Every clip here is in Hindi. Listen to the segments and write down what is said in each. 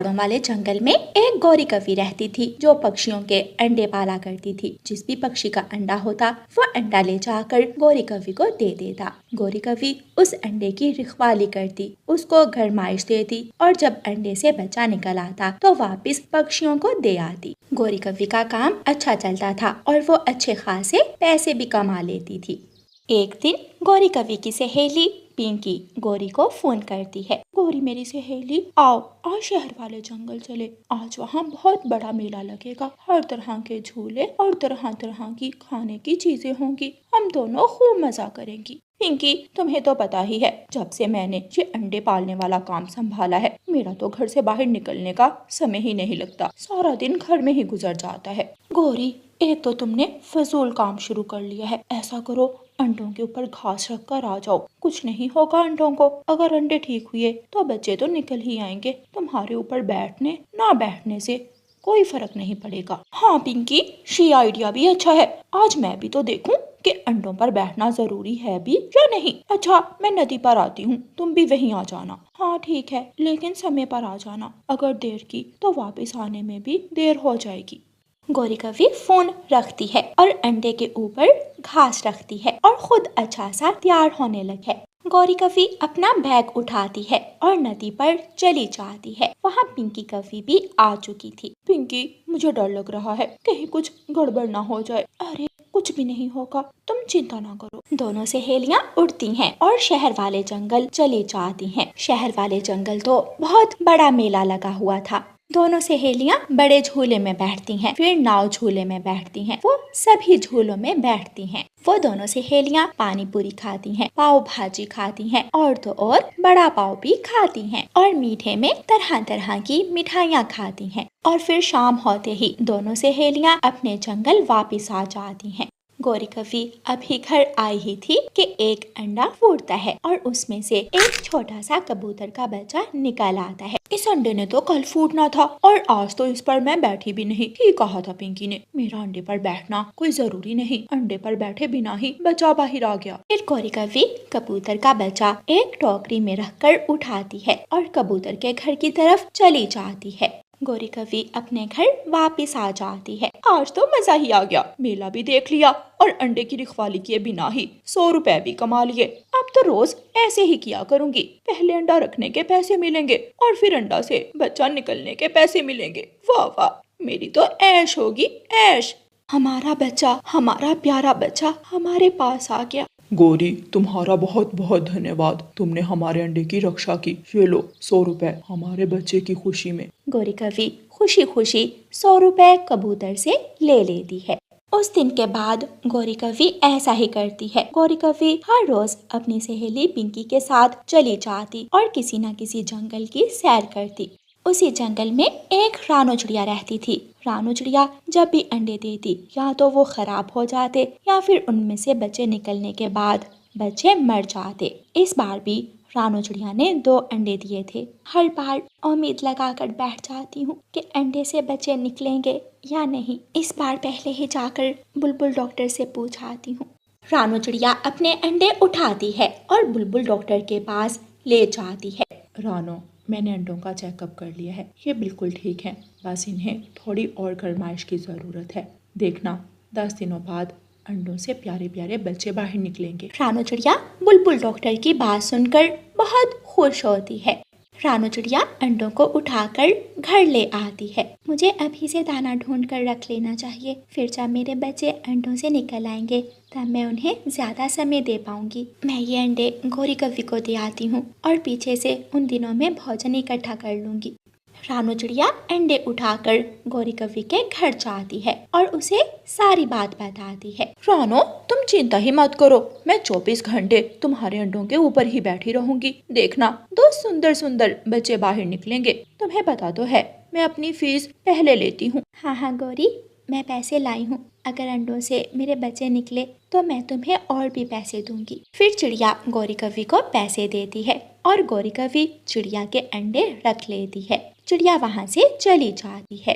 पहाड़ों वाले जंगल में एक गौरी कवि रहती थी जो पक्षियों के अंडे पाला करती थी। जिस भी पक्षी का अंडा होता वो अंडा ले जाकर गौरी कवि को दे देता। गौरी कवि उस अंडे की रखवाली करती, उसको घरमाइश देती और जब अंडे से बच्चा निकल आता तो वापस पक्षियों को दे आती। गौरी कवि का काम अच्छा चलता था और वो अच्छे खासे पैसे भी कमा लेती थी। एक दिन गौरी कवि की सहेली पिंकी गौरी को फोन करती है। गौरी मेरी सहेली, आओ आज शहर वाले जंगल चले। आज वहाँ बहुत बड़ा मेला लगेगा, हर तरह के झूले और तरह तरह की खाने की चीजें होंगी। हम दोनों खूब मजा करेंगी। पिंकी, तुम्हें तो पता ही है, जब से मैंने ये अंडे पालने वाला काम संभाला है मेरा तो घर से बाहर निकलने का समय ही नहीं लगता। सारा दिन घर में ही गुजर जाता है। गौरी, एक तो तुमने फजूल काम शुरू कर लिया है। ऐसा करो, अंडों के ऊपर घास रख कर आ जाओ। कुछ नहीं होगा अंडों को। अगर अंडे ठीक हुए तो बच्चे तो निकल ही आएंगे। तुम्हारे ऊपर बैठने ना बैठने से कोई फर्क नहीं पड़ेगा। हाँ पिंकी, ये आइडिया भी अच्छा है। आज मैं भी तो देखूं कि अंडों पर बैठना जरूरी है भी या नहीं। अच्छा, मैं नदी पर आती हूँ, तुम भी वहीं आ जाना। हाँ ठीक है, लेकिन समय पर आ जाना। अगर देर की तो वापस आने में भी देर हो जाएगी। गौरी कवि फोन रखती है और अंडे के ऊपर घास रखती है और खुद अच्छा सा तैयार होने लगे। गौरी कवि अपना बैग उठाती है और नदी पर चली जाती है। वहाँ पिंकी कवि भी आ चुकी थी। पिंकी, मुझे डर लग रहा है, कहीं कुछ गड़बड़ ना हो जाए। अरे कुछ भी नहीं होगा, तुम चिंता ना करो। दोनों सहेलियाँ उड़ती हैं और शहर वाले जंगल चली जाती हैं। शहर वाले जंगल तो बहुत बड़ा मेला लगा हुआ था। दोनों सहेलियाँ बड़े झूले में बैठती हैं, फिर नाव झूले में बैठती हैं। वो सभी झूलों में बैठती हैं। वो दोनों सहेलियाँ पानी पूरी खाती हैं, पाव भाजी खाती हैं और तो और बड़ा पाव भी खाती हैं और मीठे में तरह तरह की मिठाइयाँ खाती हैं। और फिर शाम होते ही दोनों सहेलियाँ अपने जंगल वापस आ जाती हैं। गौरी कवि अभी घर आई ही थी कि एक अंडा फूटता है और उसमें से एक छोटा सा कबूतर का बच्चा निकल आता है। इस अंडे ने तो कल फूटना था और आज तो इस पर मैं बैठी भी नहीं। ठीक कहा था पिंकी ने, मेरा अंडे पर बैठना कोई जरूरी नहीं। अंडे पर बैठे बिना ही बच्चा बाहर आ गया। फिर गौरी कवि कबूतर का बच्चा एक टोकरी में रखकर उठाती है और कबूतर के घर की तरफ चली जाती है। गौरी कवि अपने घर वापस आ जाती है। आज तो मजा ही आ गया, मेला भी देख लिया और अंडे की रखवाली किए बिना ही 100 रुपए भी कमा लिए। अब तो रोज ऐसे ही किया करूंगी। पहले अंडा रखने के पैसे मिलेंगे और फिर अंडा से बच्चा निकलने के पैसे मिलेंगे। वाह वाह, मेरी तो ऐश होगी ऐश। हमारा बच्चा, हमारा प्यारा बच्चा हमारे पास आ गया। गौरी, तुम्हारा बहुत बहुत धन्यवाद। तुमने हमारे अंडे की रक्षा की। ये लो 100 रुपए हमारे बच्चे की खुशी में। गौरी कवि खुशी खुशी 100 रुपए कबूतर से ले लेती है। उस दिन के बाद गौरी कवि ऐसा ही करती है। गौरी कवि हर रोज अपनी सहेली पिंकी के साथ चली जाती और किसी न किसी जंगल की सैर करती। उसी जंगल में एक रानो चिड़िया रहती थी। रानो चिड़िया जब भी अंडे देती या तो वो खराब हो जाते या फिर उनमें से बच्चे निकलने के बाद बच्चे मर जाते। इस बार भी रानो चिड़िया ने 2 अंडे दिए थे। हर बार उम्मीद लगाकर बैठ जाती हूँ कि अंडे से बच्चे निकलेंगे या नहीं। इस बार पहले ही जाकर बुलबुल डॉक्टर से पूछ आती हूँ। रानो चिड़िया अपने अंडे उठाती है और बुलबुल डॉक्टर के पास ले जाती है। रानो, मैंने अंडों का चेकअप कर लिया है, ये बिल्कुल ठीक है। बस इन्हें थोड़ी और घरमाइश की ज़रूरत है। देखना 10 दिनों बाद अंडों से प्यारे प्यारे बच्चे बाहर निकलेंगे। रानो चिड़िया बुलबुल डॉक्टर की बात सुनकर बहुत खुश होती है। रानो चिड़िया अंडों को उठाकर घर ले आती है। मुझे अभी से दाना ढूंढ कर रख लेना चाहिए, फिर जब मेरे बच्चे अंडों से निकल आएंगे तब मैं उन्हें ज्यादा समय दे पाऊंगी। मैं ये अंडे गौरी कवि को दे आती हूँ और पीछे से उन दिनों में भोजन इकट्ठा कर लूंगी। रानो चिड़िया अंडे उठाकर गौरी कवि के घर जाती है और उसे सारी बात बताती है। रानो, तुम चिंता ही मत करो, मैं 24 घंटे तुम्हारे अंडों के ऊपर ही बैठी रहूंगी। देखना 2 सुंदर सुंदर बच्चे बाहर निकलेंगे। तुम्हें पता तो है मैं अपनी फीस पहले लेती हूँ। हाँ गौरी, मैं पैसे लाई हूँ। अगर अंडों से मेरे बच्चे निकले तो मैं तुम्हें और भी पैसे दूंगी। फिर चिड़िया गौरी कवि को पैसे देती है और गौरी कवि चिड़िया के अंडे रख लेती है। चिड़िया वहाँ से चली जाती है।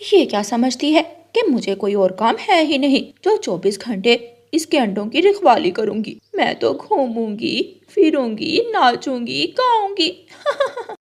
ये क्या समझती है कि मुझे कोई और काम है ही नहीं जो 24 घंटे इसके अंडों की रखवाली करूंगी। मैं तो घूमूंगी, फिरूंगी, नाचूंगी, गाऊंगी।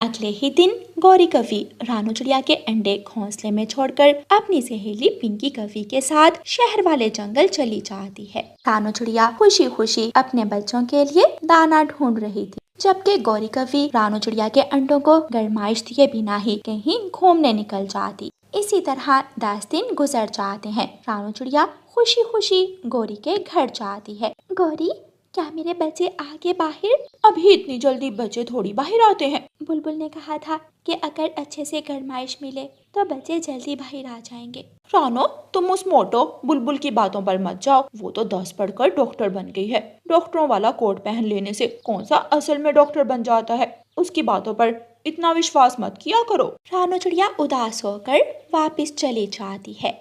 अगले ही दिन गौरी कवि रानू चिड़िया के अंडे घोंसले में छोड़कर अपनी सहेली पिंकी कवि के साथ शहर वाले जंगल चली जाती है। रानू चिड़िया खुशी खुशी अपने बच्चों के लिए दाना ढूंढ रही थी, जबकि गौरी कवि रानू चिड़िया के अंडों को गरमाइश दिए बिना ही कहीं घूमने निकल जाती। इसी तरह 10 दिन गुजर जाते हैं। रानू चिड़िया खुशी खुशी गौरी के घर जाती है। गौरी, क्या मेरे बच्चे आगे बाहर? अभी इतनी जल्दी बच्चे थोड़ी बाहर आते हैं। बुलबुल ने कहा था कि अगर अच्छे से गरमाइश मिले तो बच्चे जल्दी बाहर आ जाएंगे। रानो, तुम उस मोटो बुलबुल की बातों पर मत जाओ। वो तो 10 पढ़कर डॉक्टर बन गई है। डॉक्टरों वाला कोट पहन लेने से कौन सा असल में डॉक्टर बन जाता है। उसकी बातों पर इतना विश्वास मत किया करो। रानू चिड़िया उदास होकर वापस चली जाती है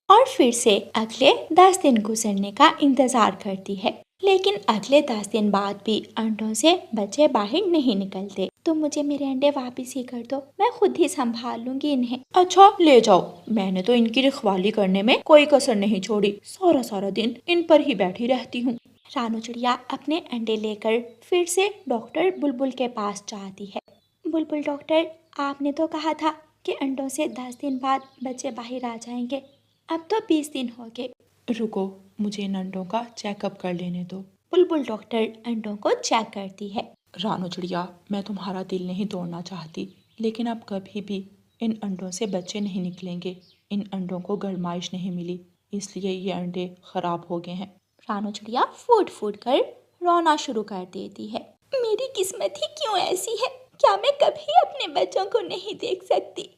और फिर से अगले 10 दिन गुजरने का इंतजार करती है। लेकिन अगले 10 दिन बाद भी अंडों से बच्चे बाहर नहीं निकलते। तो मुझे मेरे अंडे वापस ही कर दो, मैं खुद ही संभाल लूंगी इन्हें। अच्छा, ले जाओ। मैंने तो इनकी रखवाली करने में कोई कसर नहीं छोड़ी। सारा सारा दिन इन पर ही बैठी रहती हूँ। रानू चिड़िया अपने अंडे लेकर फिर से डॉक्टर बुलबुल के पास जाती है। बुलबुल डॉक्टर, आपने तो कहा था कि अंडों से 10 दिन बाद बच्चे बाहर आ जाएंगे। अब तो 20 दिन हो गए। रुको, मुझे इन अंडों का चेकअप कर लेने दो। बुलबुल डॉक्टर अंडों को चेक करती है। रानू चिड़िया, मैं तुम्हारा दिल नहीं तोड़ना चाहती, लेकिन अब कभी भी इन अंडों से बच्चे नहीं निकलेंगे। इन अंडों को गरमाइश नहीं मिली, इसलिए ये अंडे खराब हो गए हैं। रानू चिड़िया फूट फूट कर रोना शुरू कर देती है। मेरी किस्मत ही क्यों ऐसी है? क्या मैं कभी अपने बच्चों को नहीं देख सकती?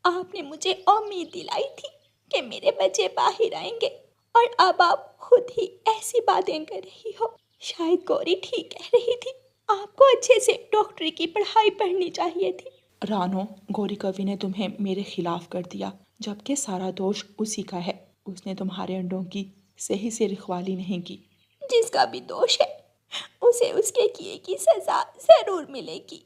आपने मुझे उम्मीद दिलाई थी कि मेरे बच्चे बाहर आएंगे और अब आप खुद ही ऐसी बातें कर रही हो। शायद गौरी ठीक कह रही थी, आपको अच्छे से डॉक्टरी की पढ़ाई पढ़नी चाहिए थी। रानो, गौरी कवि ने तुम्हें मेरे खिलाफ कर दिया, जबकि सारा दोष उसी का है। उसने तुम्हारे अंडों की सही से रखवाली नहीं की। जिसका भी दोष है उसे उसके किए की सजा जरूर मिलेगी।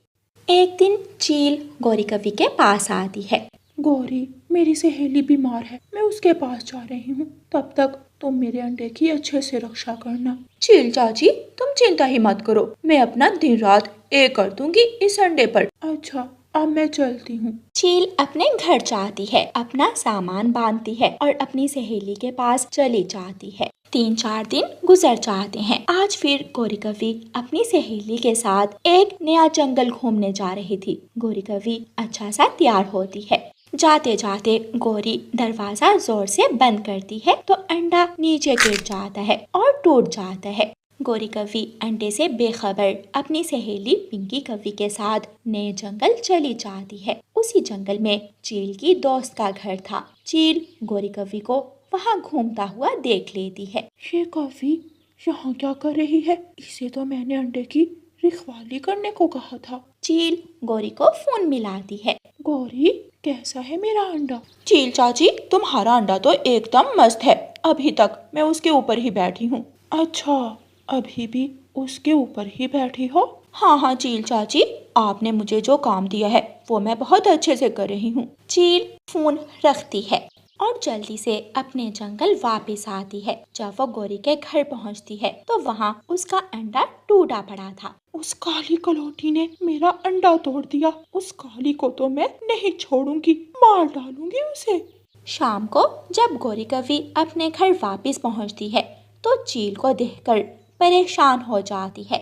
एक दिन चील गौरी कवि के पास आती है। गौरी, मेरी सहेली बीमार है, मैं उसके पास जा रही हूँ। तब तक तुम मेरे अंडे की अच्छे से रक्षा करना। चील चाची, तुम चिंता ही मत करो, मैं अपना दिन रात एक कर दूंगी इस अंडे पर। अच्छा, अब मैं चलती हूँ। चील अपने घर जाती है, अपना सामान बांधती है और अपनी सहेली के पास चली जाती है। 3-4 दिन गुजर जाते हैं। आज फिर गौरी कवि अपनी सहेली के साथ एक नया जंगल घूमने जा रही थी। गौरी कवि अच्छा सा तैयार होती है। जाते जाते गौरी दरवाजा जोर से बंद करती है तो अंडा नीचे गिर जाता है और टूट जाता है। गौरी कवि अंडे से बेखबर अपनी सहेली पिंकी कवि के साथ नए जंगल चली जाती है। उसी जंगल में चील की दोस्त का घर था। चील गौरी कवि को वहाँ घूमता हुआ देख लेती है। ये कवि यहाँ क्या कर रही है? इसे तो मैंने अंडे की रखवाली करने को कहा था। चील गौरी को फोन मिलाती है। गौरी, कैसा है मेरा अंडा? चील चाची, तुम्हारा अंडा तो एकदम मस्त है। अभी तक मैं उसके ऊपर ही बैठी हूँ। अच्छा, अभी भी उसके ऊपर ही बैठी हो? हाँ हाँ चील चाची, आपने मुझे जो काम दिया है वो मैं बहुत अच्छे से कर रही हूँ। चील फोन रखती है और जल्दी से अपने जंगल वापस आती है। जब वो गौरी के घर पहुँचती है तो वहाँ उसका अंडा टूटा पड़ा था। उस काली कलौटी ने मेरा अंडा तोड़ दिया। उस काली को तो मैं नहीं छोड़ूंगी, मार डालूंगी उसे। शाम को जब गौरी कवि अपने घर वापस पहुँचती है तो चील को देखकर परेशान हो जाती है।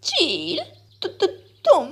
चील, तुम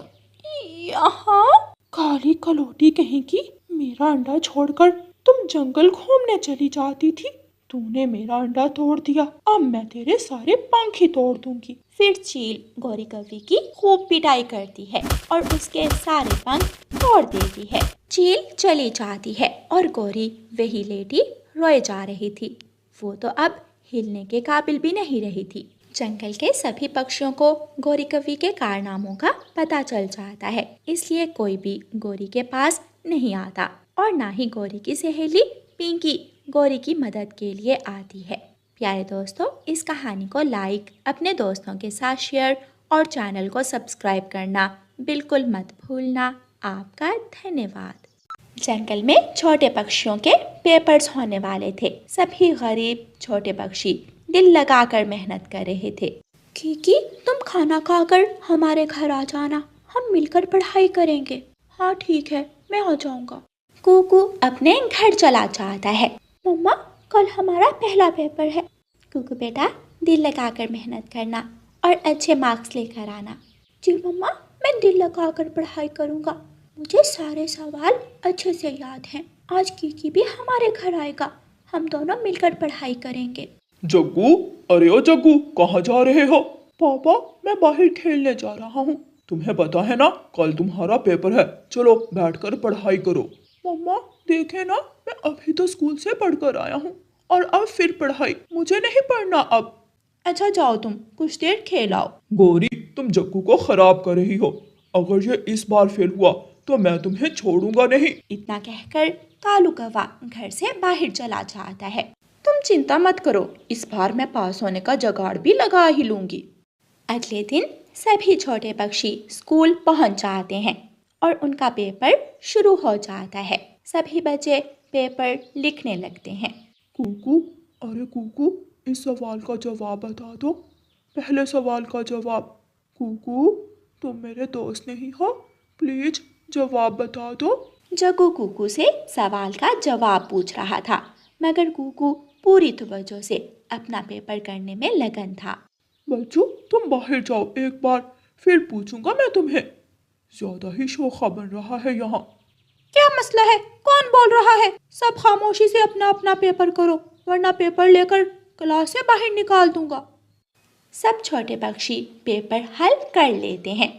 यहाँ? काली कलौटी कहीं की, मेरा अंडा छोड़कर तुम जंगल घूमने चली जाती थी। तूने मेरा अंडा तोड़ दिया, अब मैं तेरे सारे पंख ही तोड़ दूंगी। फिर चील गौरी कवि की खूब पिटाई करती है और उसके सारे पंख तोड़ देती है। चील चली जाती है और गौरी वही लेटी रोए जा रही थी। वो तो अब हिलने के काबिल भी नहीं रही थी। जंगल के सभी पक्षियों को गौरी कवि के कारनामों का पता चल जाता है, इसलिए कोई भी गौरी के पास नहीं आता और ना ही गौरी की सहेली पिंकी गौरी की मदद के लिए आती है। प्यारे दोस्तों, इस कहानी को लाइक, अपने दोस्तों के साथ शेयर और चैनल को सब्सक्राइब करना बिल्कुल मत भूलना। आपका धन्यवाद। जंगल में छोटे पक्षियों के पेपर्स होने वाले थे। सभी गरीब छोटे पक्षी दिल लगाकर मेहनत कर रहे थे। कीकी, तुम खाना खाकर हमारे घर आ जाना, हम मिलकर पढ़ाई करेंगे। हाँ ठीक है, मैं आ जाऊंगा। कुकू अपने घर चला जाता है। मम्मा, कल हमारा पहला पेपर है। कुकू बेटा, दिल लगाकर मेहनत करना और अच्छे मार्क्स लेकर आना। जी मम्मा, मैं दिल लगाकर पढ़ाई करूंगा। मुझे सारे सवाल अच्छे से याद हैं। आज कीकी भी हमारे घर आएगा, हम दोनों मिलकर पढ़ाई करेंगे। जग्गू, अरे ओ जग्गू, कहाँ जा रहे हो? पापा, मैं बाहर खेलने जा रहा हूँ। तुम्हें पता है ना, कल तुम्हारा पेपर है, चलो बैठकर पढ़ाई करो। मम्मा, देखे ना, मैं अभी तो स्कूल से पढ़कर आया हूँ और अब फिर पढ़ाई, मुझे नहीं पढ़ना अब। अच्छा जाओ, तुम कुछ देर खेल आओ। गौरी, तुम जग्गू को खराब कर रही हो। अगर ये इस बार फेल हुआ तो मैं तुम्हें छोड़ूंगा नहीं। इतना कहकर कालू कौवा घर से बाहर चला जाता है। तुम चिंता मत करो, इस बार मैं पास होने का जुगाड़ भी लगा ही लूंगी। अगले दिन सभी छोटे पक्षी स्कूल पहुंच जाते हैं और उनका पेपर शुरू हो जाता है। सभी बच्चे पेपर लिखने लगते हैं। कुकू, अरे कुकू, इस सवाल का जवाब बता दो। पहले सवाल का जवाब। कुकू, तुम मेरे दोस्त नहीं हो, प्लीज जवाब बता दो। जग्गू कुकू से सवाल का जवाब पूछ रहा था, मगर कुकू पूरी तवज्जो से अपना पेपर करने में लगन था। बच्चों, तुम बाहर जाओ, एक बार फिर पूछूंगा मैं तुम्हें। ज्यादा ही शोखा बन रहा है यहाँ। क्या मसला है? कौन बोल रहा है? सब खामोशी से अपना अपना पेपर करो, वरना पेपर लेकर क्लास से बाहर निकाल दूंगा। सब छोटे पक्षी पेपर हल कर लेते हैं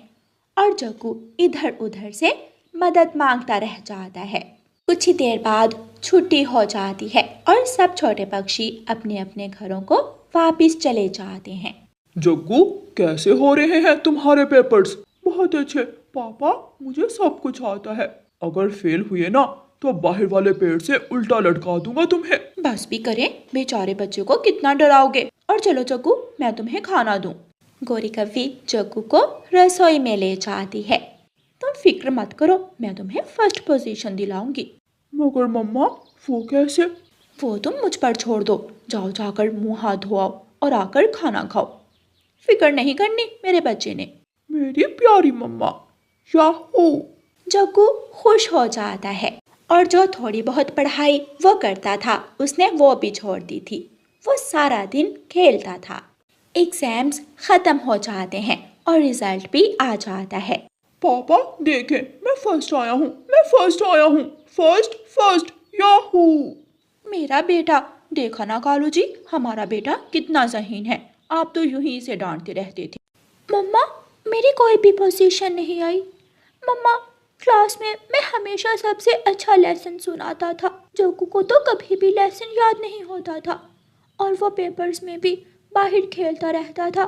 और जग्गू इधर उधर से मदद मांगता रह जाता है। कुछ ही देर बाद छुट्टी हो जाती है और सब छोटे पक्षी अपने अपने घरों को वापस चले जाते हैं। जग्गू, कैसे हो रहे हैं तुम्हारे पेपर्स? बहुत अच्छे पापा, मुझे सब कुछ आता है। अगर फेल हुए ना तो बाहर वाले पेड़ से उल्टा लटका दूंगा तुम्हें। बस भी करें, बेचारे बच्चे को कितना डराओगे। और चलो जग्गू, मैं तुम्हें खाना दूं। गौरी कव्वी जग्गू को रसोई में ले जाती है। तुम फिक्र मत करो, मैं तुम्हें फर्स्ट पोजीशन दिलाऊंगी। मगर मम्मा, वो कैसे? वो तुम मुझ पर छोड़ दो, जाओ जाकर मुंह हाथ धोआओ और आकर खाना खाओ। फिक्र नहीं करनी मेरे बच्चे ने। मेरी प्यारी मम्मा, याहू। जग्गू खुश हो जाता है और जो थोड़ी बहुत पढ़ाई वो करता था उसने वो भी छोड़ दी थी। वो सारा दिन खेलता था। एग्जाम्स खत्म हो जाते हैं और रिजल्ट भी आ जाता है। पापा देखें, मैं फर्स्ट आया हूँ, मैं फर्स्ट आया हूँ। First first, Yahoo. मेरा बेटा, देखा ना कालू जी, हमारा बेटा कितना ज़हीन है। आप तो यूं ही इसे डांटते रहते थे। मम्मा, मेरी कोई भी पोजीशन नहीं आई। मम्मा, क्लास में मैं हमेशा सबसे अच्छा लेसन सुनाता था। जग्गू को तो कभी भी लेसन याद नहीं होता था और वो पेपर्स में भी बाहर खेलता रहता था।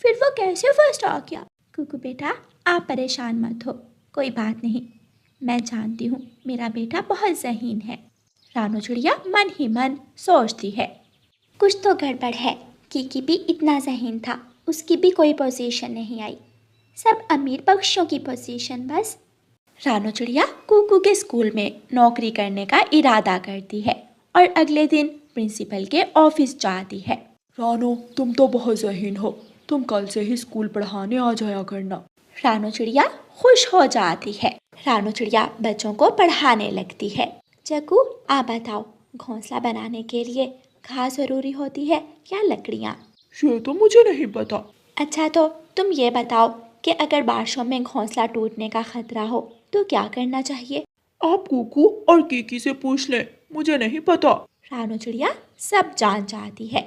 फिर वो कैसे फर्स्ट आ गया? कुकू बेटा, आप परेशान मत हो, कोई बात नहीं। मैं जानती हूँ मेरा बेटा बहुत ज़हीन है। रानू चिड़िया मन ही मन सोचती है, कुछ तो गड़बड़ है। कीकी भी इतना ज़हीन था, उसकी भी कोई पोजीशन नहीं आई। सब अमीर पक्षियों की पोजीशन बस। रानू चिड़िया कुकू के स्कूल में नौकरी करने का इरादा करती है और अगले दिन प्रिंसिपल के ऑफिस जाती है। रानू, तुम तो बहुत ज़हीन हो, तुम कल से ही स्कूल पढ़ाने आ जाया करना। रानू चिड़िया खुश हो जाती है। रानू चिड़िया बच्चों को पढ़ाने लगती है। जग्गू, आप बताओ, घोंसला बनाने के लिए घास ज़रूरी होती है या लकड़ियाँ? ये तो मुझे नहीं पता। अच्छा, तो तुम ये बताओ कि अगर बारिशों में घोंसला टूटने का खतरा हो तो क्या करना चाहिए? आप कुकू और कीकी से पूछ लें, मुझे नहीं पता। रानू चिड़िया सब जान जाती है।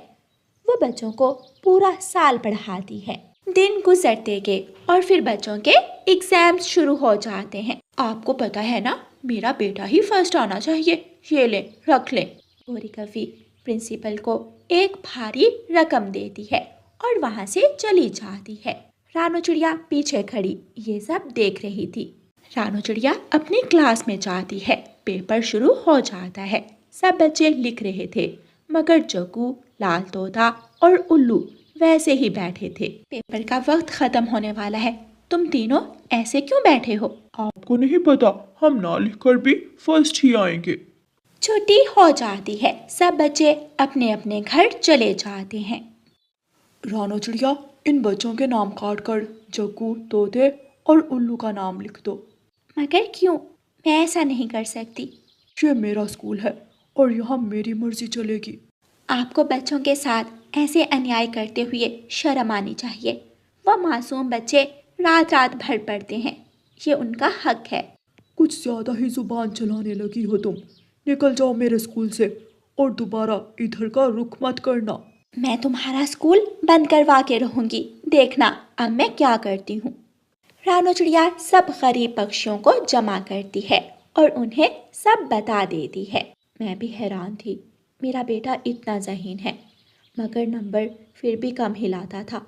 वो बच्चों को पूरा साल पढ़ाती है। दिन गुजरते गए और फिर बच्चों के एग्जाम्स शुरू हो जाते हैं। आपको पता है ना, मेरा बेटा ही फर्स्ट आना चाहिए। ये ले, रख ले। गौरी कव्वी प्रिंसिपल को एक भारी रकम देती है और वहाँ से चली जाती है। रानू चिड़िया पीछे खड़ी ये सब देख रही थी। रानू चिड़िया अपनी क्लास में जाती है। पेपर शुरू हो जाता है। सब बच्चे लिख रहे थे, मगर जग्गू, लाल तोता और उल्लू वैसे ही बैठे थे। पेपर का वक्त खत्म होने वाला है, तुम तीनों ऐसे क्यों बैठे हो? आपको नहीं पता, हम ना लिखकर भी फर्स्ट ही आएंगे। छुट्टी हो जाती है। सब बच्चे अपने अपने घर चले जाते हैं। रानो चिड़िया, इन बच्चों के नाम काट कर जग्गू, तोते और उल्लू का नाम लिख दो। मगर क्यों? मैं ऐसा नहीं कर सकती। ये मेरा स्कूल है और यहाँ मेरी मर्जी चलेगी। आपको बच्चों के साथ ऐसे अन्याय करते हुए शर्म आनी चाहिए। वो मासूम बच्चे रात रात भर पढ़ते हैं, ये उनका हक है। कुछ ज्यादा ही जुबान चलाने लगी हो तुम। निकल जाओ मेरे स्कूल से और दोबारा इधर का रुख मत करना। मैं तुम्हारा स्कूल बंद करवा के रहूंगी, देखना अब मैं क्या करती हूँ। रानो चिड़िया सब गरीब पक्षियों को जमा करती है और उन्हें सब बता देती है। मैं भी हैरान थी, मेरा बेटा इतना ज़हीन है मगर नंबर फिर भी कम ही लाता था।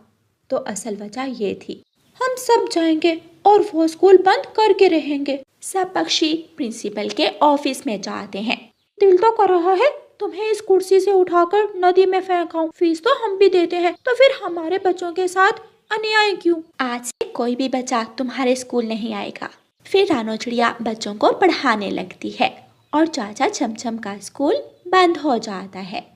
तो असल वजह ये थी, हम सब जाएंगे और वो स्कूल बंद करके रहेंगे। सब पक्षी प्रिंसिपल के ऑफिस में जाते हैं। दिल तो कर रहा है तुम्हें इस कुर्सी से उठाकर नदी में फेंकाऊं। फीस तो हम भी देते हैं, तो फिर हमारे बच्चों के साथ अन्याय क्यों? आज से कोई भी बच्चा तुम्हारे स्कूल नहीं आएगा। फिर रानो चिड़िया बच्चों को पढ़ाने लगती है और चाचा चमचम का स्कूल बंद हो जाता है।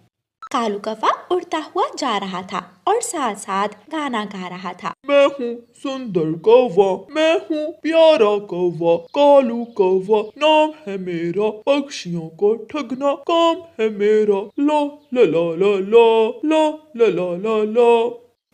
कालू कौवा उड़ता हुआ जा रहा था और साथ साथ गाना गा रहा था। मैं हूँ सुंदर कौवा, मैं हूँ प्यारा कौवा, कालू कौवा नाम है मेरा, पक्षियों को ठगना काम है मेरा, ला ला ला ला ला ला ला ला ला।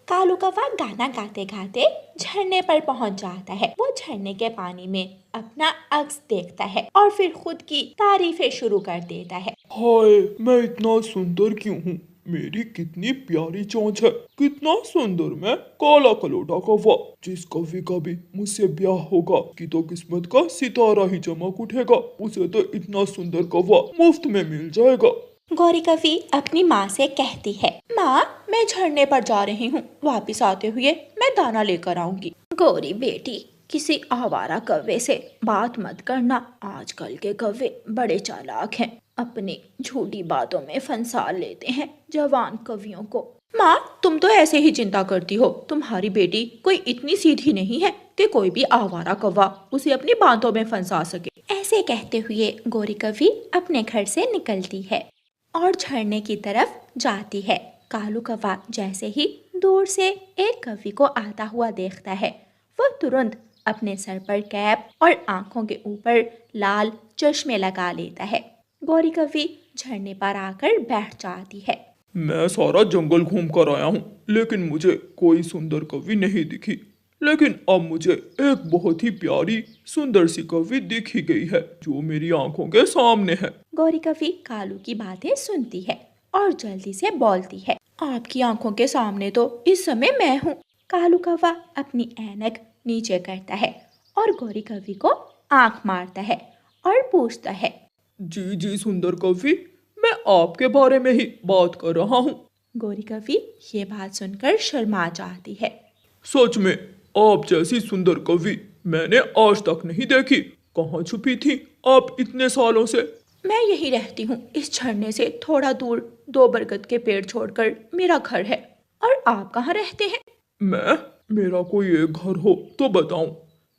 कालू कौवा गाना गाते गाते झरने पर पहुंच जाता है। वो झरने के पानी में अपना अक्स देखता है और फिर खुद की तारीफें शुरू कर देता है। हाय, मैं इतना सुंदर क्यों हूँ? मेरी कितनी प्यारी चोंच है, कितना सुंदर मैं काला कलोटा कौवा। जिस कवि का भी मुझसे ब्याह होगा कि तो किस्मत का सितारा ही चमक उठेगा, उसे तो इतना सुंदर कौवा मुफ्त में मिल जाएगा। गौरी कवि अपनी माँ से कहती है, माँ, मैं झरने पर जा रही हूँ, वापस आते हुए मैं दाना लेकर आऊंगी। गौरी बेटी, किसी आवारा कौवे से बात मत करना। आजकल के कौवे बड़े चालाक हैं, अपनी झूठी बातों में फंसा लेते हैं जवान कवियों को। माँ, तुम तो ऐसे ही चिंता करती हो। तुम्हारी बेटी कोई इतनी सीधी नहीं है कि कोई भी आवारा कौवा उसे अपनी बातों में फंसा सके। ऐसे कहते हुए गौरी कवि अपने घर से निकलती है और झरने की तरफ जाती है। कालू कौवा जैसे ही दूर से एक कवि को आता हुआ देखता है, वो तुरंत अपने सर पर कैप और आंखों के ऊपर लाल चश्मे लगा लेता है। गौरी कवि झरने पर आकर बैठ जाती है। मैं सारा जंगल घूम कर आया हूँ, लेकिन मुझे कोई सुंदर कवि नहीं दिखी। लेकिन अब मुझे एक बहुत ही प्यारी सुंदर सी कवि दिख ही गई है, जो मेरी आंखों के सामने है। गौरी कवि कालू की बातें सुनती है और जल्दी से बोलती है, आपकी आंखों के सामने तो इस समय मैं हूँ। कालू कौवा अपनी ऐनक नीचे करता है और गौरी कवि को आंख मारता है और पूछता है, जी जी सुंदर कवि, मैं आपके बारे में ही बात कर रहा हूँ। गौरी कवि ये बात सुनकर शर्मा जाती है। सच में आप जैसी सुंदर कवि मैंने आज तक नहीं देखी। कहाँ छुपी थी आप इतने सालों से? मैं यही रहती हूँ, इस झरने से थोड़ा दूर 2 बरगद के पेड़ छोड़कर मेरा घर है। और आप कहाँ रहते हैं? मेरा कोई एक घर हो तो बताऊं।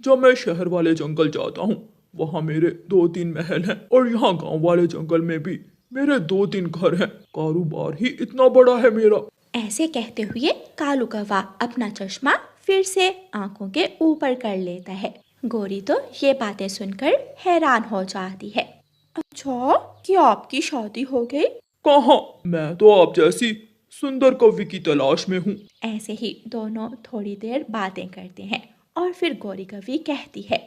जब मैं शहर वाले जंगल जाता हूँ, वहाँ मेरे 2-3 महल हैं और यहाँ गांव वाले जंगल में भी मेरे 2-3 घर हैं। कारोबार ही इतना बड़ा है मेरा। ऐसे कहते हुए कालू कौवा अपना चश्मा फिर से आंखों के ऊपर कर लेता है। गौरी तो ये बातें सुनकर हैरान हो जाती है। अच्छा, क्या आपकी शादी हो गई? कहाँ, मैं तो आप जैसी सुंदर कवि की तलाश में हूँ। ऐसे ही दोनों थोड़ी देर बातें करते हैं और फिर गौरी कवि कहती है,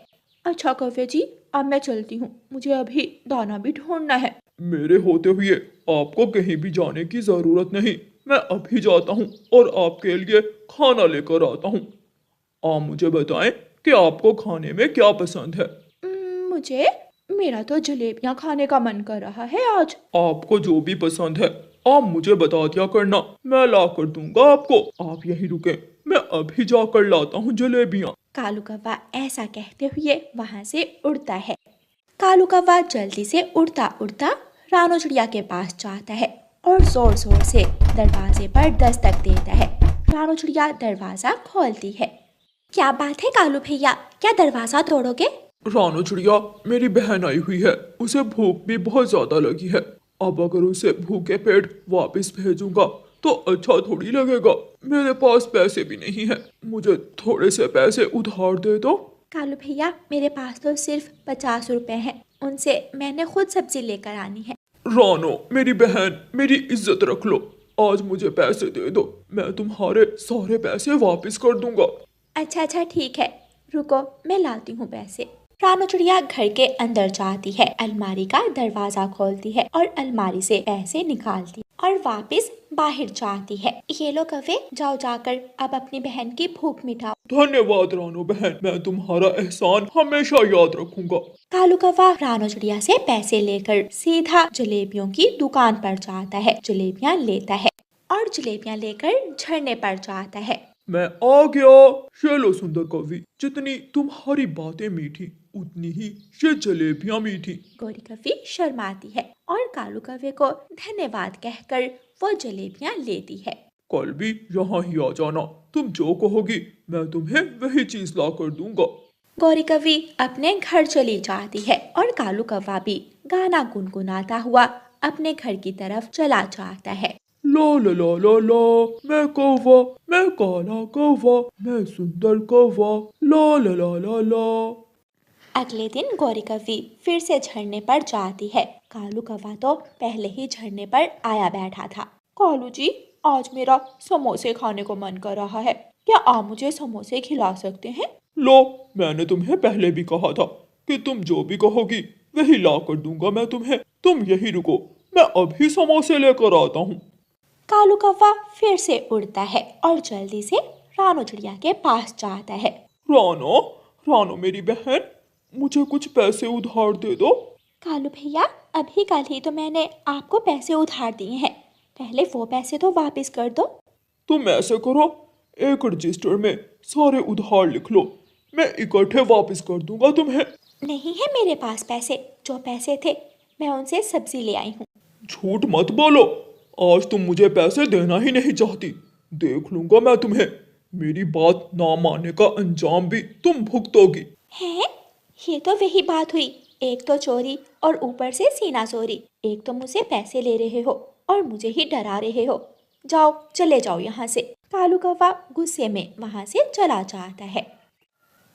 अच्छा कौवे जी, अब मैं चलती हूँ, मुझे अभी दाना भी ढूंढना है। मेरे होते हुए आपको कहीं भी जाने की जरूरत नहीं। मैं अभी जाता हूँ और आपके लिए खाना लेकर आता हूँ। आप मुझे बताएं कि आपको खाने में क्या पसंद है? मेरा तो जलेबियाँ खाने का मन कर रहा है आज। आपको जो भी पसंद है आप मुझे बता दिया करना, मैं ला कर दूंगा आपको। आप यहीं रुके, मैं अभी जाकर लाता हूँ जलेबियाँ। कालू कौवा ऐसा कहते हुए वहाँ से उड़ता है। कालू कौवा जल्दी से उड़ता उड़ता रानो चिड़िया के पास जाता है और जोर जोर से दरवाजे पर दस्तक देता है। रानो चिड़िया दरवाजा खोलती है। क्या बात है कालू भैया, क्या दरवाजा तोड़ोगे? रानो चिड़िया, मेरी बहन आई हुई है, उसे भूख भी बहुत ज्यादा लगी है। अब अगर उसे भूखे पेट वापस भेजूंगा तो अच्छा थोड़ी लगेगा। मेरे पास पैसे भी नहीं है, मुझे थोड़े से पैसे उधार दे दो। कालू भैया, मेरे पास तो सिर्फ 50 रुपए हैं, उनसे मैंने खुद सब्जी लेकर आनी है। रानो मेरी बहन, मेरी इज्जत रख लो। आज मुझे पैसे दे दो, मैं तुम्हारे सारे पैसे वापस कर दूंगा। अच्छा ठीक है, रुको मैं लाती हूँ पैसे। रानो चिड़िया घर के अंदर जाती है, अलमारी का दरवाजा खोलती है और अलमारी से पैसे निकालती और वापस बाहर जाती है। ये लो कौवे, जाओ जाकर अब अपनी बहन की भूख मिटाओ। धन्यवाद रानो बहन, मैं तुम्हारा एहसान हमेशा याद रखूंगा। कालू कौवा रानो चिड़िया से पैसे लेकर सीधा जलेबियों की दुकान पर जाता है, जलेबियाँ लेता है और जलेबियाँ लेकर झरने पर जाता है। मैं आ गया। ये लो सुंदर कवि, जितनी तुम्हारी बातें मीठी उतनी ही ये जलेबियां मीठी। गौरी कौवी शर्माती है और कालू कौवे को धन्यवाद कहकर वो जलेबियाँ लेती है। कल भी यहाँ ही आ जाना, तुम जो कहोगी मैं तुम्हें वही चीज ला कर दूंगा। गौरी कौवी अपने घर चली जाती है और कालू कौवा भी गाना गुनगुनाता हुआ अपने घर की तरफ चला जाता है। ला ला ला ला ला, मैं कौवा, मैं काला कौवा, मैं सुंदर कौवा, ला ला ला ला ला। अगले दिन गौरी कौवी फिर से झरने पर जाती है। कालू कौवा तो पहले ही झरने पर आया बैठा था। कालू जी, आज मेरा समोसे खाने को मन कर रहा है, क्या आप मुझे समोसे खिला सकते हैं? लो, मैंने तुम्हें पहले भी कहा था कि तुम जो भी कहोगी वही ला कर दूंगा मैं तुम्हें। तुम यही रुको, मैं अभी समोसे लेकर आता हूँ। कालू कौवा फिर से उड़ता है और जल्दी से रानो चिड़िया के पास जाता है। रानो, रानो मेरी बहन, मुझे कुछ पैसे उधार दे दो। कालू भैया, अभी कल ही तो मैंने आपको पैसे उधार दिए हैं, पहले वो पैसे तो वापस कर दो। तुम ऐसे करो, एक रजिस्टर में सारे उधार लिख लो, मैं इकट्ठे वापस कर दूंगा तुम्हें। नहीं है मेरे पास पैसे, जो पैसे थे मैं उनसे सब्जी ले आई हूँ। झूठ मत बोलो, आज तुम मुझे पैसे देना ही नहीं चाहती। देख लूंगा मैं तुम्हें, मेरी बात ना मानने का अंजाम भी तुम भुगतोगी। हैं? ये तो वही बात हुई, एक तो चोरी और ऊपर से सीना चोरी। एक तो मुझसे पैसे ले रहे हो और मुझे ही डरा रहे हो। जाओ, चले जाओ यहाँ से। कालू कौवा गुस्से में वहाँ से चला जाता है।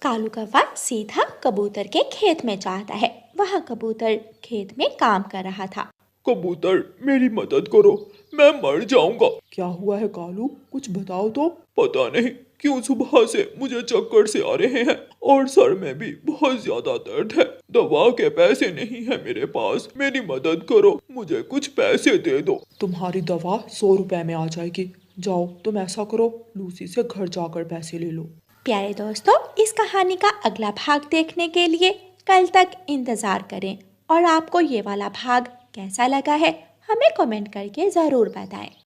कालू कौवा सीधा कबूतर के खेत में जाता है। वहाँ कबूतर खेत में काम कर रहा था। कबूतर मेरी मदद करो, मैं मर जाऊंगा। क्या हुआ है कालू, कुछ बताओ तो। पता नहीं क्यों सुबह से मुझे चक्कर से आ रहे हैं और सर में भी बहुत ज्यादा दर्द है। दवा के पैसे नहीं है मेरे पास, मेरी मदद करो, मुझे कुछ पैसे दे दो। तुम्हारी दवा 100 रुपए में आ जाएगी। जाओ, तुम ऐसा करो, लूसी से घर जाकर पैसे ले लो। प्यारे दोस्तों, इस कहानी का अगला भाग देखने के लिए कल तक इंतजार करें और आपको ये वाला भाग कैसा लगा है हमें कमेंट करके ज़रूर बताएं।